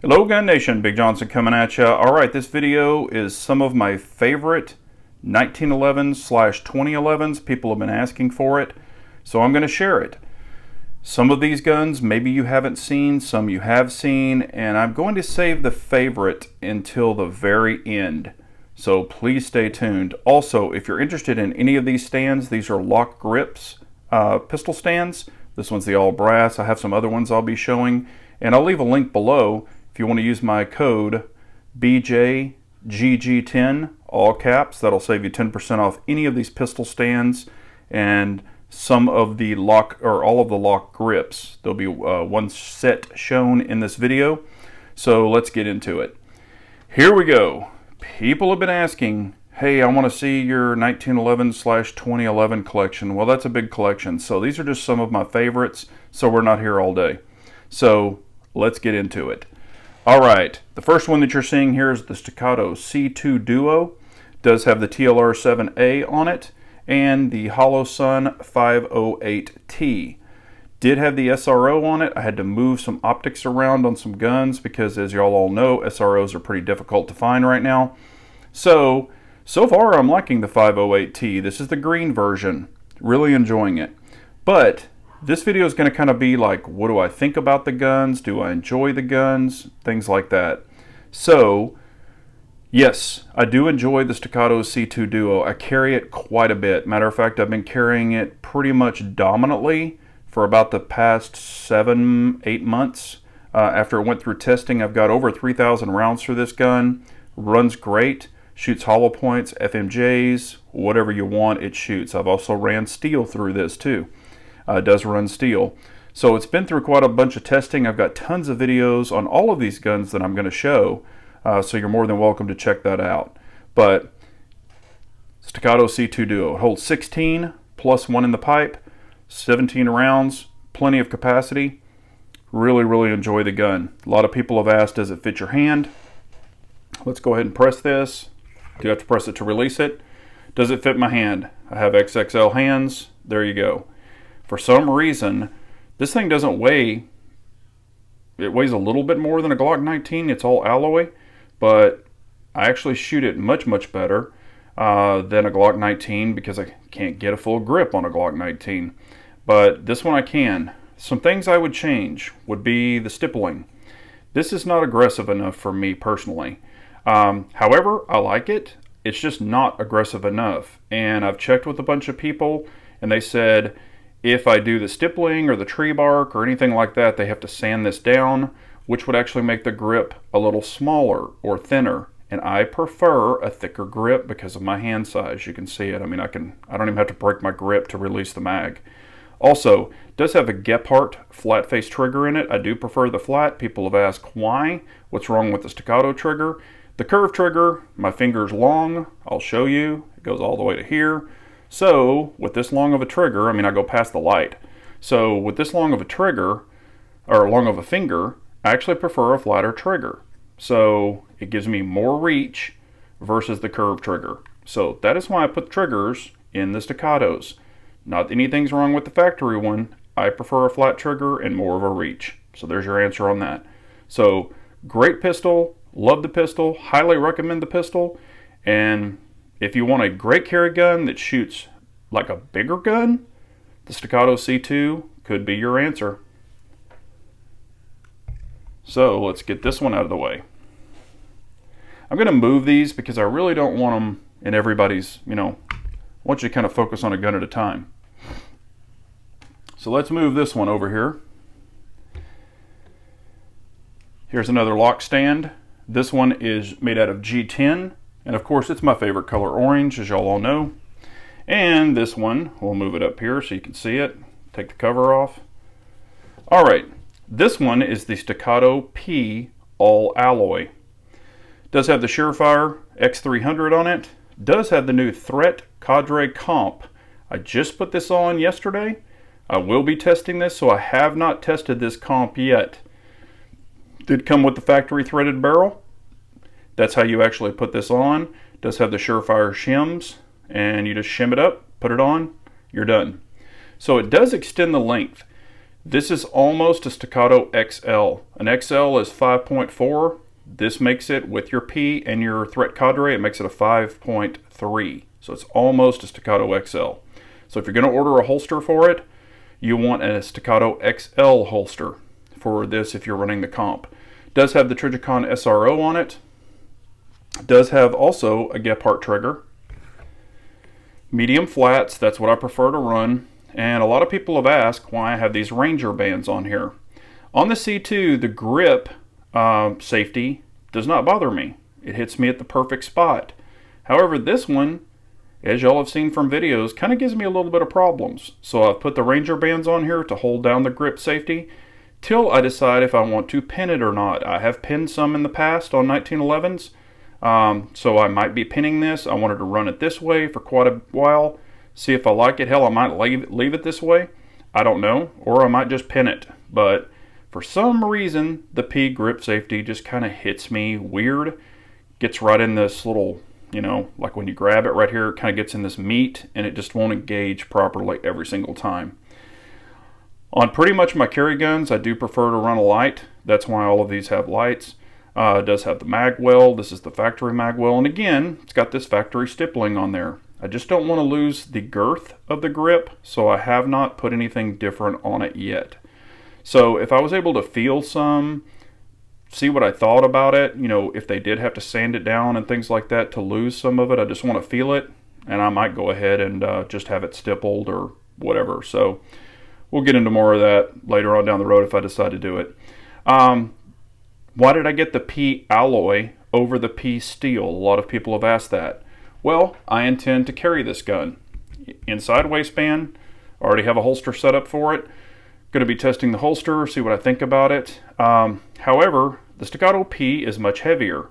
Hello Gun Nation, Big Johnson coming at ya. Alright, this video is some of my favorite 1911/2011s. People have been asking for it, so I'm going to share it. Some of these guns maybe you haven't seen, some you have seen, and I'm going to save the favorite until the very end. So please stay tuned. Also, if you're interested in any of these stands, these are lock grips pistol stands. This one's the all brass. I have some other ones I'll be showing, and I'll leave a link below if you want to use my code BJGG10, all caps. That'll save you 10% off any of these pistol stands and some of the lock, or all of the lock grips. There'll be one set shown in this video. So let's get into it. Here we go. People have been asking, hey, I want to see your 1911/2011 collection. Well, that's a big collection. So these are just some of my favorites, so we're not here all day. So let's get into it. All right, the first one that you're seeing here is the Staccato C2 Duo. Does have the TLR7A on it and the Holosun 508T. Did have the SRO on it. I had to move some optics around on some guns because, as y'all all know, SROs are pretty difficult to find right now. So far I'm liking the 508T. This is the green version. Really enjoying it. But this video is going to kind of be like, what do I think about the guns? Do I enjoy the guns? Things like that. So, yes, I do enjoy the Staccato C2 Duo. I carry it quite a bit. Matter of fact, I've been carrying it pretty much dominantly for about the past 7-8 months. After it went through testing, I've got over 3,000 rounds for this gun. Runs great. Shoots hollow points, FMJs, whatever you want, it shoots. I've also ran steel through this too. It does run steel. So it's been through quite a bunch of testing. I've got tons of videos on all of these guns that I'm going to show, so you're more than welcome to check that out. But Staccato C2 Duo, it holds 16 plus one in the pipe, 17 rounds, plenty of capacity. Really enjoy the gun. A lot of people have asked, does it fit your hand? Let's go ahead and press this. Do you have to press it to release it? Does it fit my hand? I have XXL hands. There you go. For some reason, this thing doesn't weigh, it weighs a little bit more than a Glock 19. It's all alloy, but I actually shoot it much better than a Glock 19 because I can't get a full grip on a Glock 19. But this one I can. Some things I would change would be the stippling. This is not aggressive enough for me personally. However, I like it. It's just not aggressive enough. And I've checked with a bunch of people, and they said if I do the stippling or the tree bark or anything like that, they have to sand this down, which would actually make the grip a little smaller or thinner. And I prefer a thicker grip because of my hand size. You can see it. I mean, I don't even have to break my grip to release the mag. Also, it does have a Gephardt flat face trigger in it. I do prefer the flat. People have asked why. What's wrong with the Staccato trigger? The curved trigger, my finger's long. I'll show you. It goes all the way to here. So with this long of a trigger, I mean, I go past the light. So with this long of a trigger, or long of a finger, I actually prefer a flatter trigger. So it gives me more reach versus the curved trigger. So that is why I put triggers in the Staccatos. Not that anything's wrong with the factory one. I prefer a flat trigger and more of a reach. So there's your answer on that. So great pistol, love the pistol, highly recommend the pistol. And if you want a great carry gun that shoots like a bigger gun, the Staccato C2 could be your answer. So let's get this one out of the way. I'm going to move these because I really don't want them in everybody's, I want you to kind of focus on a gun at a time. So let's move this one over here. Here's another lock stand. This one is made out of G10. And of course, it's my favorite color, orange, as y'all all know. And this one, we'll move it up here so you can see it. Take the cover off. All right, this one is the Staccato P all alloy. Does have the Surefire X300 on it. Does have the new Threat Cadre Comp. I just put this on yesterday. I will be testing this, so I have not tested this comp yet. Did come with the factory threaded barrel. That's how you actually put this on. Does have the Surefire shims, and you just shim it up, put it on, you're done. So it does extend the length. This is almost a Staccato XL. An XL is 5.4. This makes it, with your P and your threat cadre, it makes it a 5.3. So it's almost a Staccato XL. So if you're going to order a holster for it, you want a Staccato XL holster for this if you're running the comp. It does have the Trijicon SRO on it. It does have also a Gephardt trigger. Medium flats, that's what I prefer to run. And a lot of people have asked why I have these Ranger bands on here. On the C2, the grip safety does not bother me. It hits me at the perfect spot. However, this one, as y'all have seen from videos, kind of gives me a little bit of problems. So I've put the Ranger bands on here to hold down the grip safety till I decide if I want to pin it or not. I have pinned some in the past on 1911s, so I might be pinning this. I wanted to run it this way for quite a while, see if I like it. Hell, I might leave it this way. I don't know, or I might just pin it. But for some reason, the P grip safety just kind of hits me weird. Gets right in this little, you know, like when you grab it right here, it kind of gets in this meat and it just won't engage properly every single time. On pretty much my carry guns, I do prefer to run a light. That's why all of these have lights. It does have the mag well. This is the factory mag well. And again, it's got this factory stippling on there. I just don't want to lose the girth of the grip, so I have not put anything different on it yet. So if I was able to feel some, see what I thought about it, you know, if they did have to sand it down and things like that to lose some of it, I just want to feel it, and I might go ahead and just have it stippled or whatever. So we'll get into more of that later on down the road if I decide to do it. Why did I get the P alloy over the P steel? A lot of people have asked that. Well, I intend to carry this gun. Inside waistband, already have a holster set up for it. Going to be testing the holster, see what I think about it. However, the Staccato P is much heavier.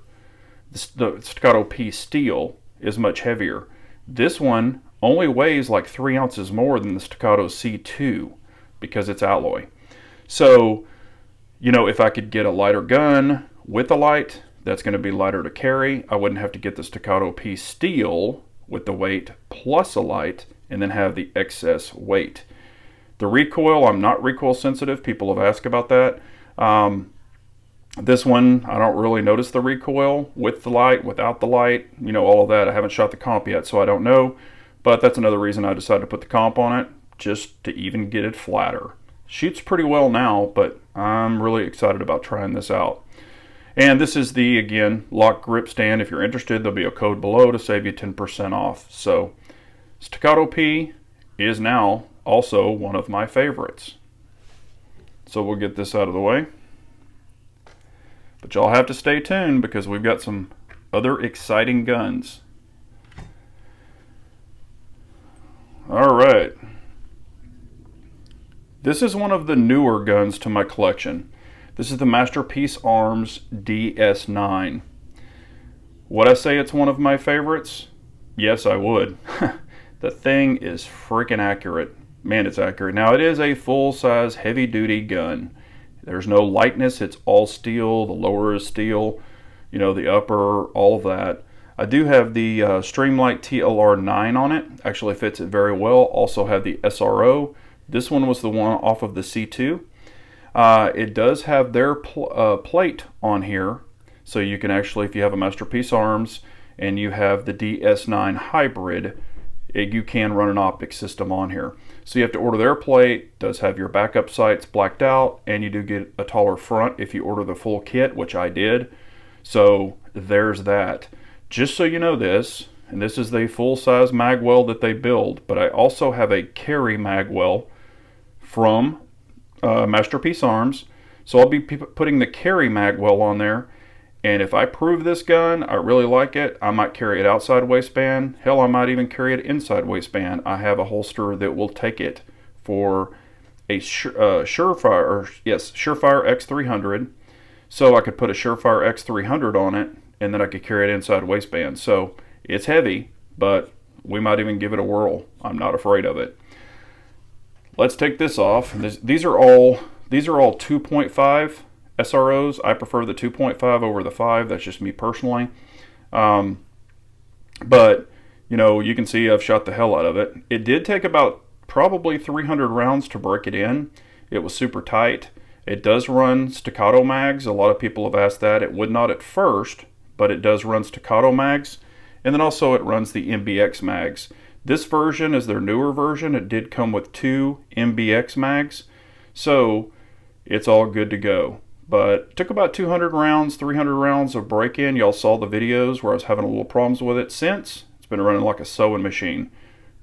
The Staccato P steel is much heavier. This one only weighs like 3 ounces more than the Staccato C2 because it's alloy. So, you know, if I could get a lighter gun with a light, that's going to be lighter to carry. I wouldn't have to get the Staccato P steel with the weight plus a light and then have the excess weight. The recoil, I'm not recoil sensitive. People have asked about that. This one, I don't really notice the recoil with the light, without the light, you know, all of that. I haven't shot the comp yet, so I don't know. But that's another reason I decided to put the comp on it, just to even get it flatter. Shoots pretty well now, but I'm really excited about trying this out. And this is the, again, lock grip stand. If you're interested, there'll be a code below to save you 10% off. So, Staccato P is now also one of my favorites. So we'll get this out of the way. But y'all have to stay tuned because we've got some other exciting guns. All right. This is one of the newer guns to my collection. This is the Masterpiece Arms DS9. Would I say it's one of my favorites? Yes, I would. The thing is freaking accurate. Man, it's accurate. Now, it is a full-size, heavy-duty gun. There's no lightness. It's all steel. The lower is steel. You know, the upper, all of that. I do have the Streamlight TLR9 on it. Actually fits it very well. Also have the SRO. This one was the one off of the C2. It does have their plate on here. So you can actually, if you have a Masterpiece Arms and you have the DS9 hybrid, you can run an optic system on here. So you have to order their plate. It does have your backup sights blacked out, and you do get a taller front if you order the full kit, which I did. So there's that. Just so you know this, and this is the full-size magwell that they build, but I also have a carry magwell from Masterpiece Arms. So I'll be putting the carry magwell on there. And if I prove this gun, I really like it, I might carry it outside waistband. Hell, I might even carry it inside waistband. I have a holster that will take it for a Surefire X300. So I could put a Surefire X300 on it, and then I could carry it inside waistband. So it's heavy, but we might even give it a whirl. I'm not afraid of it. Let's take this off. These are all 2.5. SROs. I prefer the 2.5 over the 5. That's just me personally. But, you know, you can see I've shot the hell out of it. It did take about probably 300 rounds to break it in. It was super tight. It does run Staccato mags. A lot of people have asked that. It would not at first, but it does run Staccato mags. And then also it runs the MBX mags. This version is their newer version. It did come with 2 MBX mags. So it's all good to go. But it took about 200 rounds, 300 rounds of break-in. Y'all saw the videos where I was having a little problems with it. Since, it's been running like a sewing machine.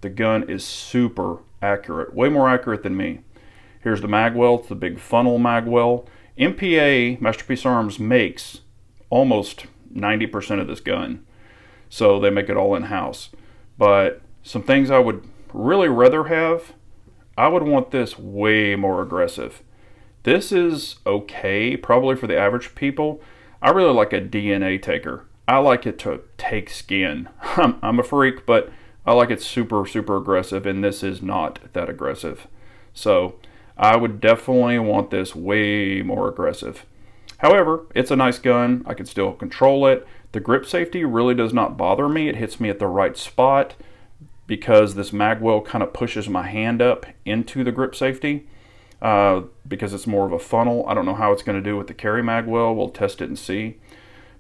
The gun is super accurate, way more accurate than me. Here's the magwell. It's the big funnel magwell. MPA, Masterpiece Arms, makes almost 90% of this gun. So they make it all in-house. But some things I would really rather have, I would want this way more aggressive. This is okay, probably for the average people. I really like a DNA taker. I like it to take skin. I'm a freak, but I like it super, super aggressive, and this is not that aggressive. So I would definitely want this way more aggressive. However, it's a nice gun. I can still control it. The grip safety really does not bother me. It hits me at the right spot because this magwell kind of pushes my hand up into the grip safety. Because it's more of a funnel. I don't know how it's going to do with the carry magwell. We'll test it and see.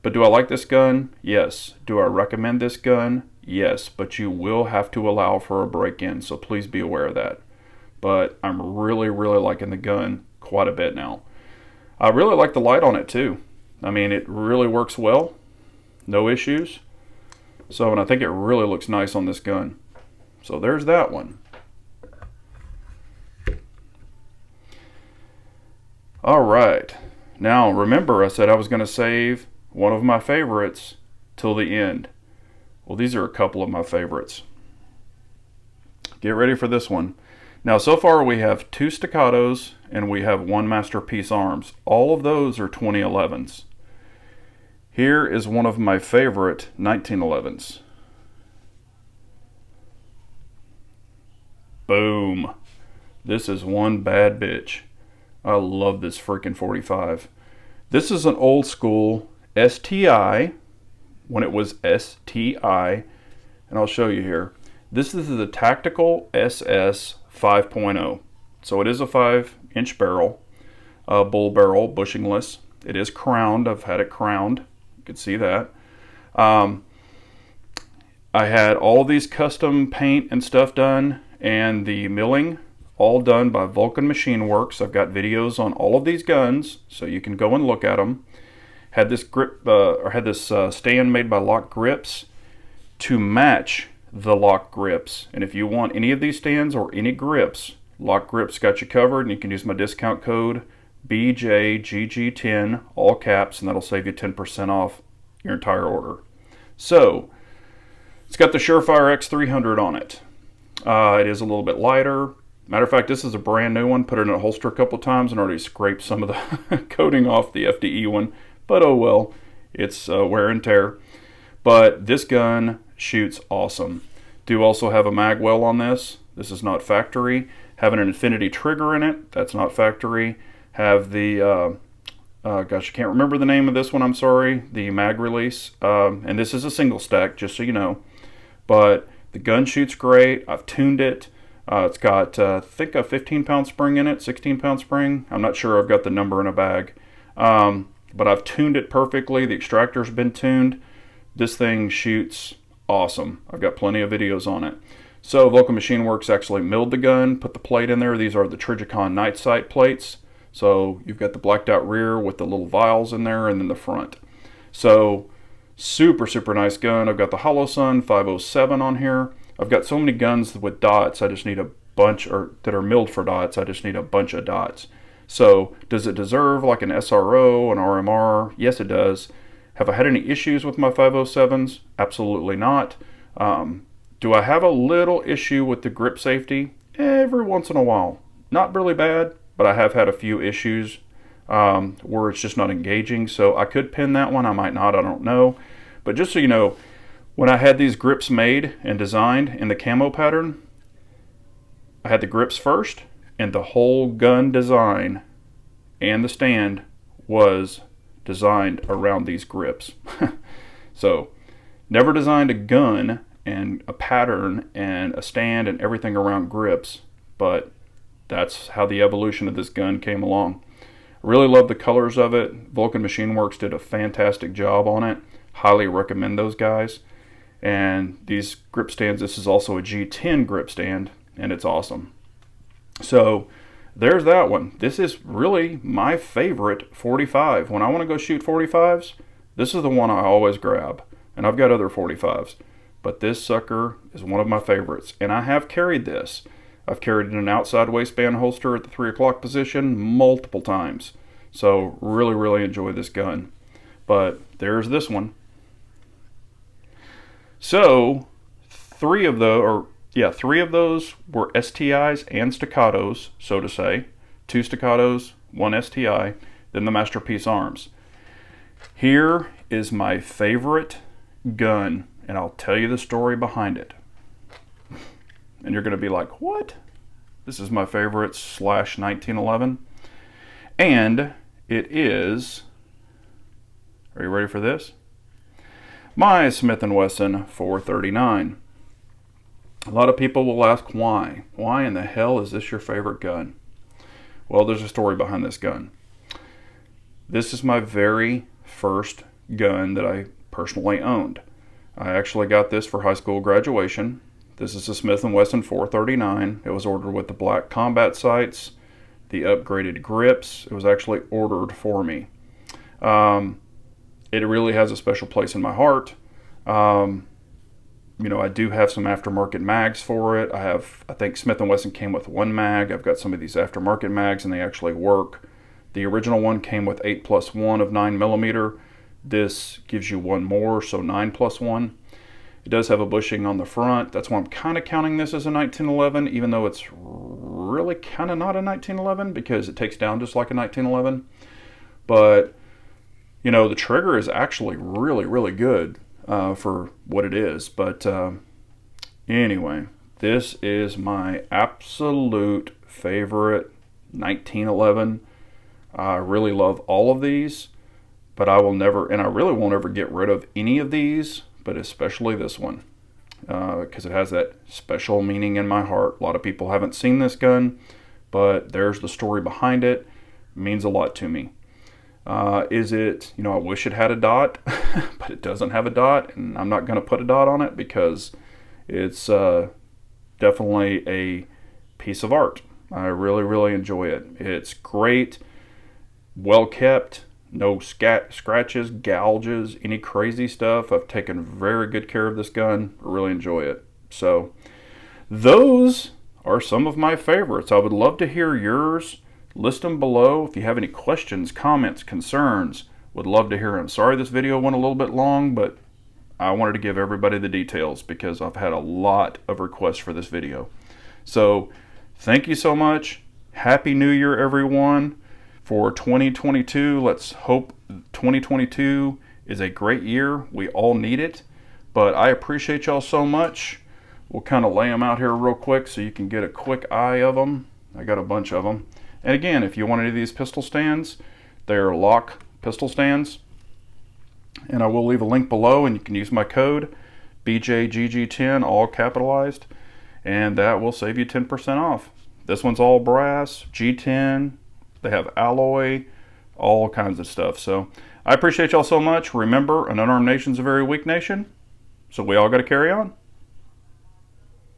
But do I like this gun? Yes. Do I recommend this gun? Yes. But you will have to allow for a break-in, so please be aware of that. But I'm really, really liking the gun quite a bit now. I really like the light on it too. I mean, it really works well. No issues. So, and I think it really looks nice on this gun. So there's that one. All right, now remember I said I was going to save one of my favorites till the end. Well, these are a couple of my favorites. Get ready for this one. Now, so far we have 2 Staccatos and we have 1 Masterpiece Arms. All of those are 2011s. Here is one of my favorite 1911s. Boom. This is one bad bitch. I love this freaking 45. This is an old school STI, when it was STI, and I'll show you here. This is the Tactical SS 5.0. So it is a 5-inch barrel, bull barrel, bushingless. It is crowned. I've had it crowned. You can see that. I had all these custom paint and stuff done, and the milling all done by Vulcan Machine Works. I've got videos on all of these guns, so you can go and look at them. Had this grip, stand made by Lock Grips to match the Lock Grips. And if you want any of these stands or any grips, Lock Grips got you covered, and you can use my discount code BJGG10, all caps, and that'll save you 10% off your entire order. So it's got the Surefire X300 on it. It is a little bit lighter. Matter of fact, this is a brand new one. Put it in a holster a couple times and already scraped some of the coating off the FDE one. But oh well, it's wear and tear. But this gun shoots awesome. Do also have a magwell on this. This is not factory. Having an infinity trigger in it. That's not factory. Have the, gosh, I can't remember the name of this one. I'm sorry. The mag release. And this is a single stack, just so you know. But the gun shoots great. I've tuned it. It's got, I think, a 15-pound spring in it, 16-pound spring. I'm not sure. I've got the number in a bag. But I've tuned it perfectly. The extractor's been tuned. This thing shoots awesome. I've got plenty of videos on it. So Vulcan Machine Works actually milled the gun, put the plate in there. These are the Trijicon night sight plates. So you've got the blacked out rear with the little vials in there, and then the front. So super, super nice gun. I've got the Holosun 507 on here. I've got so many guns with dots, I just need a bunch, or that are milled for dots, I just need a bunch of dots. So does it deserve like an SRO, an RMR? Yes, it does. Have I had any issues with my 507s? Absolutely not. Do I have a little issue with the grip safety? Every once in a while. Not really bad, but I have had a few issues where it's just not engaging. So I could pin that one, I might not, I don't know. But just so you know, when I had these grips made and designed in the camo pattern, I had the grips first, and the whole gun design and the stand was designed around these grips. So, never designed a gun and a pattern and a stand and everything around grips, but that's how the evolution of this gun came along. Really love the colors of it. Vulcan Machine Works did a fantastic job on it. Highly recommend those guys. And these grip stands, this is also a G10 grip stand, and it's awesome. So there's that one. This is really my favorite 45. When I want to go shoot 45s, this is the one I always grab. And I've got other 45s, but this sucker is one of my favorites. And I have carried this. I've carried it in an outside waistband holster at the 3 o'clock position multiple times. So really, really enjoy this gun. But there's this one. So three of those were STIs and Staccatos, so to say. 2 Staccatos, 1 STI, then the Masterpiece Arms. Here is my favorite gun, and I'll tell you the story behind it. And you're going to be like, what? This is my favorite /1911. And it is, are you ready for this? My Smith & Wesson 439. A lot of people will ask why. Why in the hell is this your favorite gun? Well, there's a story behind this gun. This is my very first gun that I personally owned. I actually got this for high school graduation. This is a Smith & Wesson 439. It was ordered with the black combat sights, the upgraded grips. It was actually ordered for me. It really has a special place in my heart. You know, I do have some aftermarket mags for it. I think Smith & Wesson came with 1 mag. I've got some of these aftermarket mags, and they actually work. The original one came with 8+1 of 9mm. This gives you 1 more, so 9+1. It does have a bushing on the front. That's why I'm kind of counting this as a 1911, even though it's really kind of not a 1911 because it takes down just like a 1911. But, you know, the trigger is actually really, really good for what it is. But anyway, this is my absolute favorite 1911. I really love all of these, but I will never, and I really won't ever get rid of any of these, but especially this one, because it has that special meaning in my heart. A lot of people haven't seen this gun, but there's the story behind it. It means a lot to me. Is it, you know, I wish it had a dot, but it doesn't have a dot, and I'm not going to put a dot on it because it's definitely a piece of art. I really, really enjoy it. It's great, well kept, no scratches, gouges, any crazy stuff. I've taken very good care of this gun. I really enjoy it. So those are some of my favorites. I would love to hear yours. List them below. If you have any questions, comments, concerns, would love to hear them. Sorry this video went a little bit long, but I wanted to give everybody the details because I've had a lot of requests for this video. So thank you so much. Happy New Year, everyone. For 2022, let's hope 2022 is a great year. We all need it, but I appreciate y'all so much. We'll kind of lay them out here real quick so you can get a quick eye of them. I got a bunch of them. And again, if you want any of these pistol stands, they're lock pistol stands. And I will leave a link below, and you can use my code BJGG10, all capitalized, and that will save you 10% off. This one's all brass, G10. They have alloy, all kinds of stuff. So I appreciate y'all so much. Remember, an unarmed nation's a very weak nation, so we all got to carry on.